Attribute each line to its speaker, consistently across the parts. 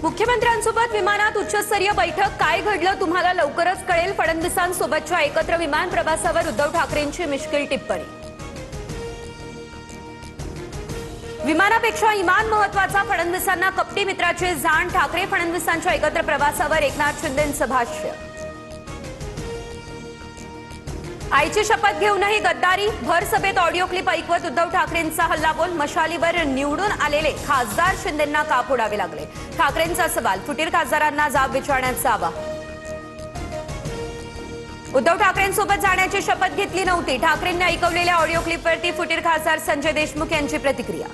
Speaker 1: मुख्यमंत्र्यांसोबत विमानात उच्चस्तरीय बैठक, काय घडलं तुम्हाला लवकरच कळेल। फडणवीसांसोबतच्या एकत्र विमान प्रवासावर उद्धव ठाकरेंची मिश्किल टिप्पणी। विमानापेक्षा इमान महत्वाचा, फडणवीसांना कपटी मित्राचे जाण। ठाकरे फडणवीसांच्या एकत्र प्रवासावर एकनाथ शिंदेंचं भाष्य। आईची शपथ घेऊनही गद्दारी, भर सभेत ऑडिओ क्लिप ऐकवत उद्धव ठाकरेंचा हल्लाबोल। मशालीवर निवडून आलेले खासदार शिंदेंना का फोडावे लागले, ठाकरेंचा सवाल। फुटीर खासदारांना जाब विचारण्याचं आवाहन। उद्धव ठाकरेंसोबत जाण्याची शपथ घेतली नव्हती, ठाकरेंनी ऐकवलेल्या ऑडिओ क्लिपवरती फुटीर खासदार संजय देशमुख यांची प्रतिक्रिया।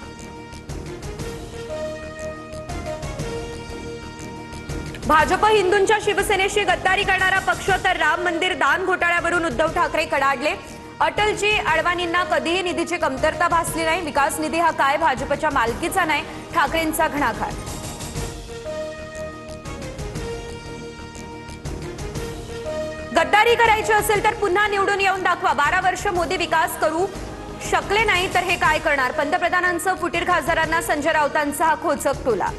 Speaker 1: भाजप हिंदूंच्या शिवसेनेशी गद्दारी करणारा पक्ष, तर राम मंदिर दान घोटाळ्यावरून उद्धव ठाकरे कडाडले। अटलजी अडवाणींना कधीही निधीची कमतरता भासली नाही, विकास निधी हा काय भाजपच्या मालकीचा नाही, ठाकरेंचा घणाघात। गद्दारी करायची असेल तर पुन्हा निवडून येऊन दाखवा, 12 वर्ष मोदी विकास करू शकले नाही तर हे काय करणार। पंतप्रधानांचं फुटीर खासदारांना संजय राऊतांचा हा खोचक टोला।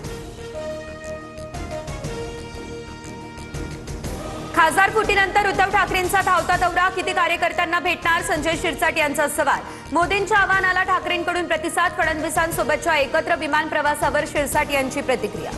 Speaker 1: खासदार फुटीनंतर उद्धव ठाकरेंचा धावता दौरा, किती कार्यकर्त्यांना भेटणार, संजय शिरसाट यांचा सवाल। मोदींच्या आवाहनाला ठाकरेंकडून प्रतिसाद, फडणवीसांसोबतच्या एकत्र विमान प्रवासावर शिरसाट यांची प्रतिक्रिया।